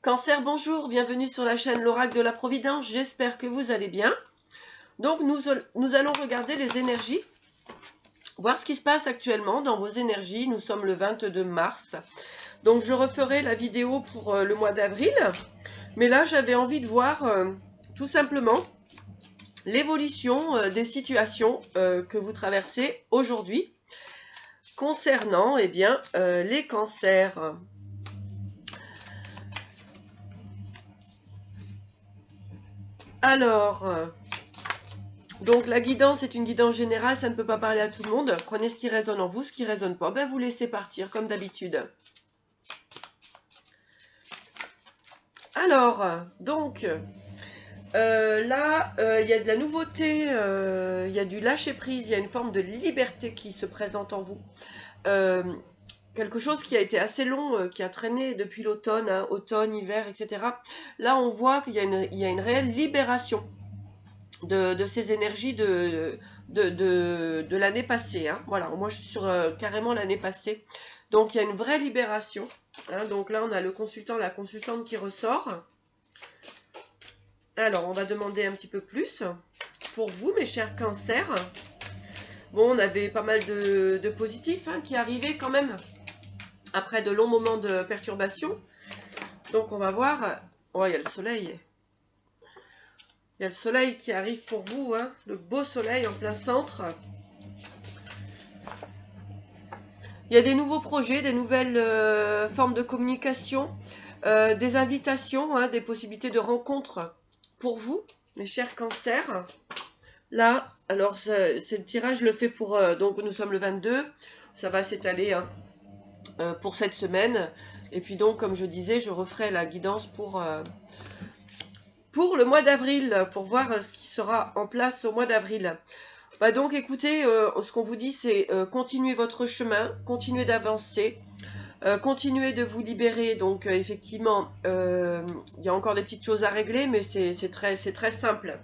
Cancer, bonjour, bienvenue sur la chaîne L'Oracle de la Providence, j'espère que vous allez bien. Donc nous allons regarder les énergies, voir ce qui se passe actuellement dans vos énergies. Nous sommes le 22 mars, donc je referai la vidéo pour le mois d'avril. Mais là j'avais envie de voir tout simplement l'évolution des situations que vous traversez aujourd'hui concernant les cancers. Alors, donc la guidance est une guidance générale, ça ne peut pas parler à tout le monde. Prenez ce qui résonne en vous, ce qui ne résonne pas, ben vous laissez partir comme d'habitude. Alors, donc, là, il y a de la nouveauté, il y a du lâcher-prise, il y a une forme de liberté qui se présente en vous. Quelque chose qui a été assez long, qui a traîné depuis l'automne, hein, automne, hiver, etc. Là, on voit qu'il y a une réelle libération de ces énergies de l'année passée. Hein. Voilà, moi je suis sur carrément l'année passée. Donc il y a une vraie libération. Hein. Donc là, on a le consultant, la consultante qui ressort. Alors, on va demander un petit peu plus pour vous, mes chers cancers. Bon, on avait pas mal de positifs hein, qui arrivaient quand même après de longs moments de perturbation. Donc on va voir. Oh, il y a le soleil. Il y a le soleil qui arrive pour vous, hein, le beau soleil en plein centre. Il y a des nouveaux projets, des nouvelles formes de communication, des invitations, hein, des possibilités de rencontres pour vous, mes chers cancers. Là, alors c'est le tirage, je le fais pour, donc nous sommes le 22, ça va s'étaler hein, pour cette semaine. Et puis donc, comme je disais, je referai la guidance pour le mois d'avril, pour voir ce qui sera en place au mois d'avril. Bah donc écoutez, ce qu'on vous dit c'est continuez votre chemin, continuez d'avancer, continuez de vous libérer. Donc effectivement, il y a encore des petites choses à régler, mais c'est très simple.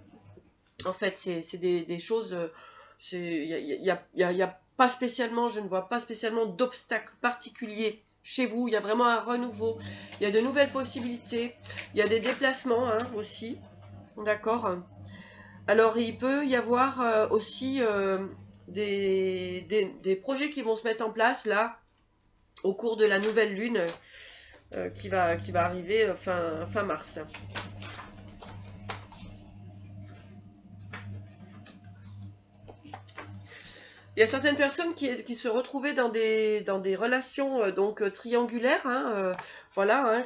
En fait, c'est des choses, il y a pas spécialement, je ne vois pas spécialement d'obstacles particuliers chez vous. Il y a vraiment un renouveau, il y a de nouvelles possibilités, il y a des déplacements hein, aussi, d'accord. Alors, il peut y avoir aussi des projets qui vont se mettre en place là au cours de la nouvelle lune qui va arriver fin mars. Il y a certaines personnes qui se retrouvaient dans des relations triangulaires, hein, voilà, hein,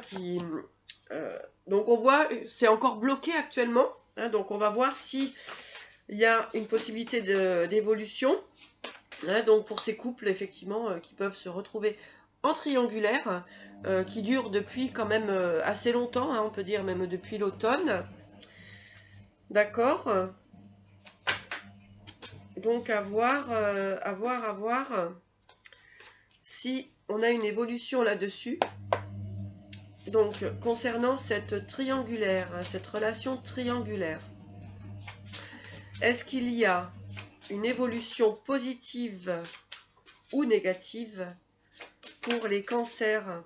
donc on voit, c'est encore bloqué actuellement, hein, donc on va voir si il y a une possibilité d'évolution. Hein, donc pour ces couples effectivement qui peuvent se retrouver en triangulaire, qui durent depuis quand même assez longtemps, hein, on peut dire même depuis l'automne. D'accord. Donc à voir si on a une évolution là-dessus. Donc concernant cette triangulaire, hein, cette relation triangulaire, est-ce qu'il y a une évolution positive ou négative pour les cancers?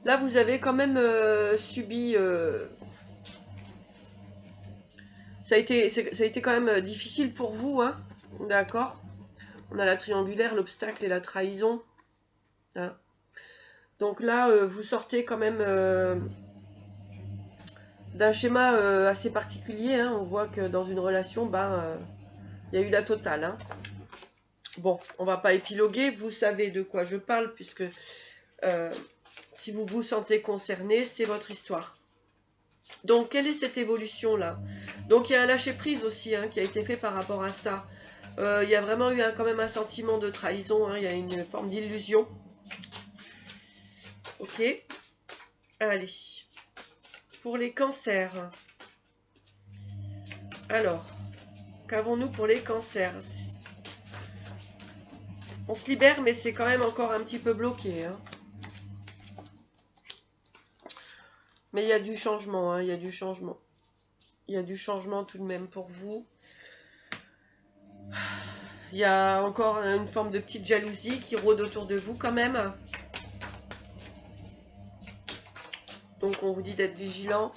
Là, vous avez quand même subi... ça a été quand même difficile pour vous, hein. D'accord. On a la triangulaire, l'obstacle et la trahison. Hein. Donc là, vous sortez quand même d'un schéma assez particulier. Hein. On voit que dans une relation, il y a eu la totale. Hein. Bon, on va pas épiloguer. Vous savez de quoi je parle, puisque si vous vous sentez concerné, c'est votre histoire. Donc, quelle est cette évolution-là? Donc, il y a un lâcher-prise aussi hein, qui a été fait par rapport à ça. Il y a vraiment eu quand même un sentiment de trahison. Hein, il y a une forme d'illusion. Ok. Allez. Pour les cancers. Alors, qu'avons-nous pour les cancers? On se libère, mais c'est quand même encore un petit peu bloqué. Hein. Mais il y a du changement. Hein, il y a du changement. Il y a du changement tout de même pour vous. Il y a encore une forme de petite jalousie qui rôde autour de vous quand même. Donc on vous dit d'être vigilant.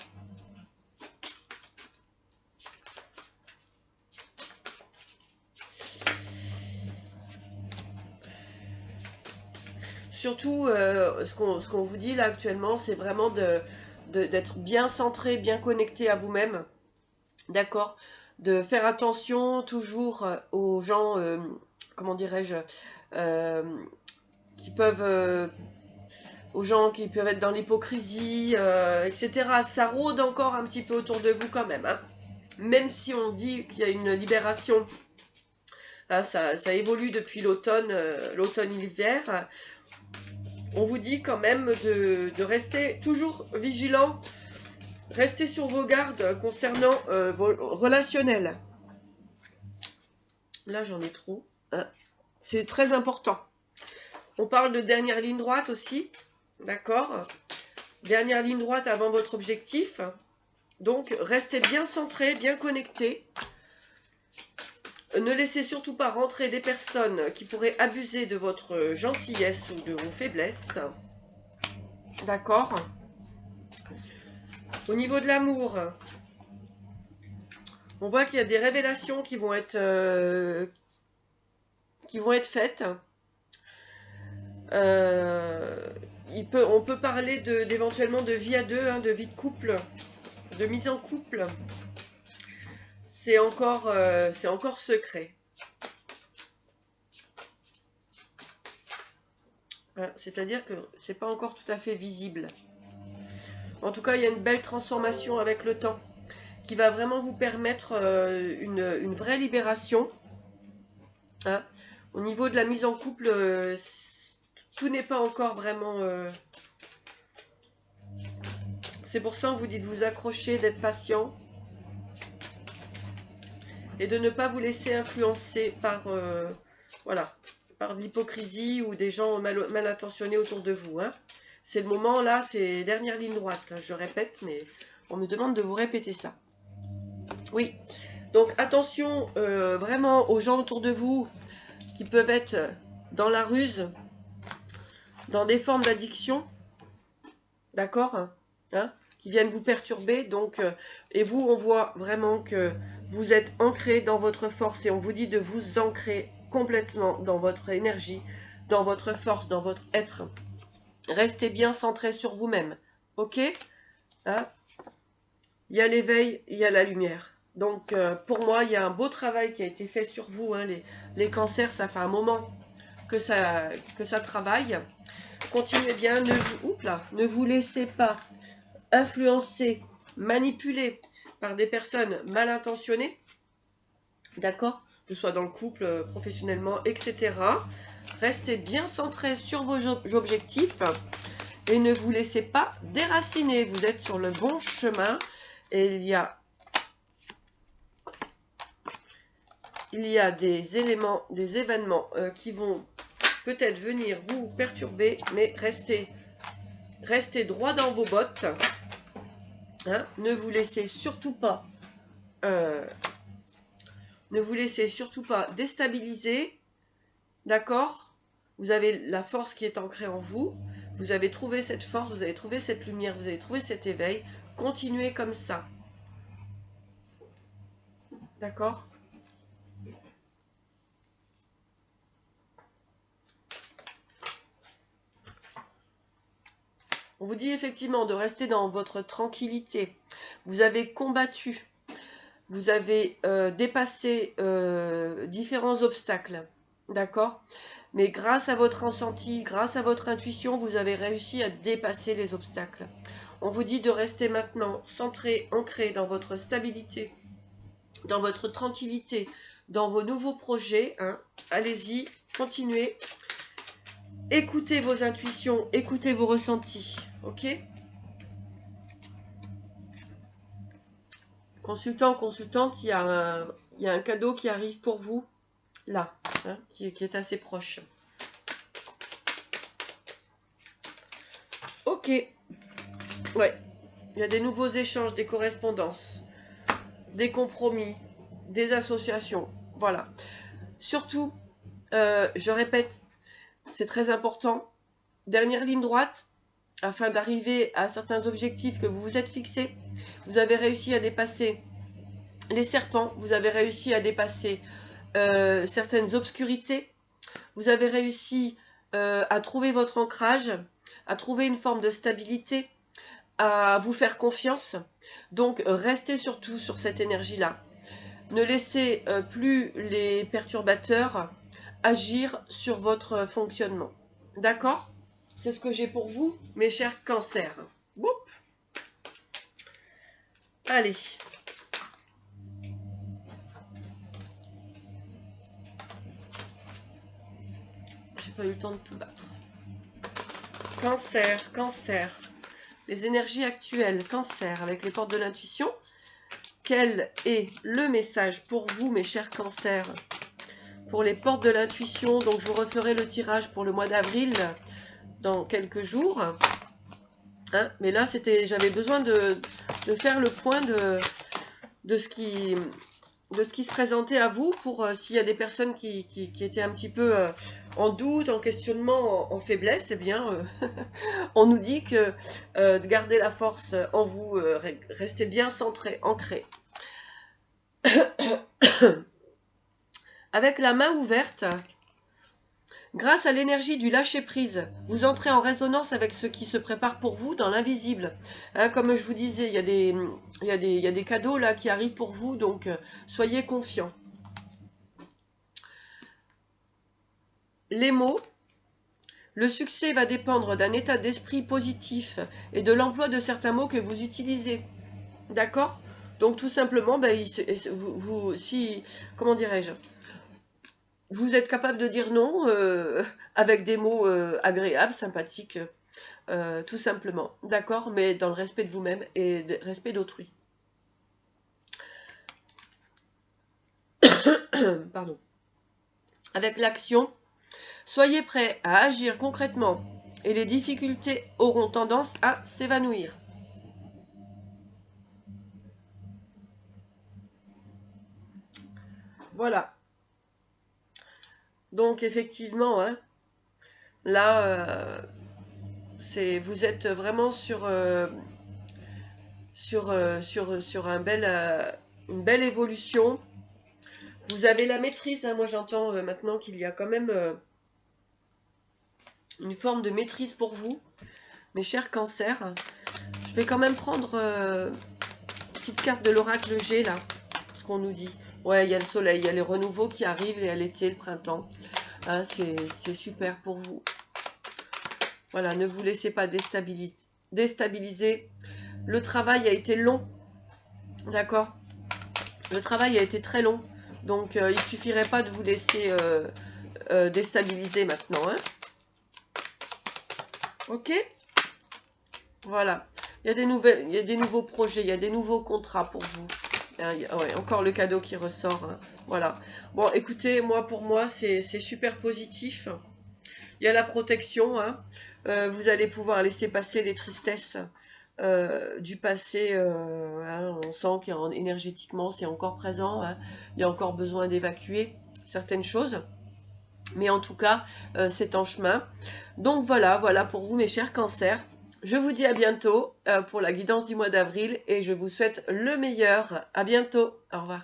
Surtout, ce qu'on vous dit là actuellement, c'est vraiment d'être bien centré, bien connecté à vous-même. D'accord? De faire attention toujours aux gens, comment dirais-je, euh, qui peuvent, aux gens qui peuvent être dans l'hypocrisie, etc. Ça rôde encore un petit peu autour de vous quand même, hein. Même si on dit qu'il y a une libération, hein, ça évolue depuis l'automne, l'automne-hiver. On vous dit quand même de rester toujours vigilant, rester sur vos gardes concernant vos relationnels. Là, j'en ai trop. Hein. C'est très important. On parle de dernière ligne droite aussi. D'accord? Dernière ligne droite avant votre objectif. Donc, restez bien centré, bien connecté. Ne laissez surtout pas rentrer des personnes qui pourraient abuser de votre gentillesse ou de vos faiblesses. D'accord? Au niveau de l'amour, on voit qu'il y a des révélations qui vont être faites. On peut parler d'éventuellement de vie à deux, hein, de vie de couple, de mise en couple. C'est encore secret. Hein, c'est-à-dire que c'est pas encore tout à fait visible. En tout cas, il y a une belle transformation avec le temps qui va vraiment vous permettre une vraie libération. Hein. Au niveau de la mise en couple, tout n'est pas encore vraiment... C'est pour ça qu'on vous dit de vous accrocher, d'être patient. Et de ne pas vous laisser influencer par, voilà, par l'hypocrisie ou des gens mal intentionnés autour de vous. Hein. C'est le moment, là, c'est dernière ligne droite. Je répète, mais on me demande de vous répéter ça. Oui, donc attention vraiment aux gens autour de vous qui peuvent être dans la ruse, dans des formes d'addiction, d'accord, hein, qui viennent vous perturber. Donc, et vous, on voit vraiment que vous êtes ancré dans votre force et on vous dit de vous ancrer complètement dans votre énergie, dans votre force, dans votre être. Restez bien centré sur vous-même, ok, hein. Il y a l'éveil, il y a la lumière. Donc, pour moi, il y a un beau travail qui a été fait sur vous. Hein. Les cancers, ça fait un moment que ça travaille. Continuez bien, ne vous laissez pas influencer, manipuler par des personnes mal intentionnées. D'accord? Que ce soit dans le couple, professionnellement, etc. Restez bien centré sur vos objectifs et ne vous laissez pas déraciner. Vous êtes sur le bon chemin. Et il y a des éléments, des événements qui vont peut-être venir vous perturber, mais restez droit dans vos bottes. Hein, ne vous laissez surtout pas déstabiliser. D'accord? Vous avez la force qui est ancrée en vous. Vous avez trouvé cette force, vous avez trouvé cette lumière, vous avez trouvé cet éveil. Continuez comme ça. D'accord? On vous dit effectivement de rester dans votre tranquillité. Vous avez combattu. Vous avez dépassé différents obstacles. D'accord? Mais grâce à votre ressenti, grâce à votre intuition, vous avez réussi à dépasser les obstacles. On vous dit de rester maintenant centré, ancré dans votre stabilité, dans votre tranquillité, dans vos nouveaux projets. Hein. Allez-y, continuez. Écoutez vos intuitions, écoutez vos ressentis. Ok? Consultant, consultante, il y a un cadeau qui arrive pour vous, là, hein, qui est assez proche. Ok. Ouais. Il y a des nouveaux échanges, des correspondances, des compromis, des associations. Voilà. Surtout, je répète, c'est très important. Dernière ligne droite, afin d'arriver à certains objectifs que vous vous êtes fixés. Vous avez réussi à dépasser les serpents, vous avez réussi à dépasser certaines obscurités, vous avez réussi à trouver votre ancrage, à trouver une forme de stabilité, à vous faire confiance. Donc restez surtout sur cette énergie-là. Ne laissez plus les perturbateurs agir sur votre fonctionnement. D'accord? C'est ce que j'ai pour vous, mes chers cancers. Bon. Allez. J'ai pas eu le temps de tout battre. Cancer, cancer. Les énergies actuelles, cancer, avec les portes de l'intuition. Quel est le message pour vous, mes chers cancers, pour les portes de l'intuition? Donc, je vous referai le tirage pour le mois d'avril dans quelques jours. Hein, mais là, j'avais besoin de faire le point de ce qui se présentait à vous, pour s'il y a des personnes qui étaient un petit peu en doute, en questionnement, en faiblesse, eh bien, on nous dit que de garder la force en vous, restez bien centré, ancré. Avec la main ouverte, grâce à l'énergie du lâcher-prise, vous entrez en résonance avec ce qui se prépare pour vous dans l'invisible. Hein, comme je vous disais, il y a des cadeaux là qui arrivent pour vous, donc soyez confiants. Les mots. Le succès va dépendre d'un état d'esprit positif et de l'emploi de certains mots que vous utilisez. D'accord? Donc tout simplement, ben, comment dirais-je, vous êtes capable de dire non avec des mots agréables, sympathiques, tout simplement. D'accord? Mais dans le respect de vous-même et le respect d'autrui. Pardon. Avec l'action, soyez prêts à agir concrètement et les difficultés auront tendance à s'évanouir. Voilà. Donc effectivement, hein, là, vous êtes vraiment sur une belle évolution. Vous avez la maîtrise, hein, moi j'entends maintenant qu'il y a quand même une forme de maîtrise pour vous, mes chers cancers. Je vais quand même prendre une petite carte de l'oracle G là, ce qu'on nous dit. Ouais, il y a le soleil, il y a les renouveaux qui arrivent, il y a l'été, le printemps. Hein, c'est super pour vous. Voilà, ne vous laissez pas déstabiliser. Le travail a été long, d'accord? Le travail a été très long, donc il ne suffirait pas de vous laisser déstabiliser maintenant. Hein, ok? Voilà. Il y a des nouveaux projets, il y a des nouveaux contrats pour vous. Ouais, encore le cadeau qui ressort. Hein. Voilà. Bon, écoutez, pour moi, c'est super positif. Il y a la protection. Hein. Vous allez pouvoir laisser passer les tristesses du passé. Hein. On sent qu'énergétiquement, c'est encore présent. Hein. Il y a encore besoin d'évacuer certaines choses. Mais en tout cas, c'est en chemin. Donc voilà pour vous, mes chers cancers. Je vous dis à bientôt pour la guidance du mois d'avril et je vous souhaite le meilleur. À bientôt. Au revoir.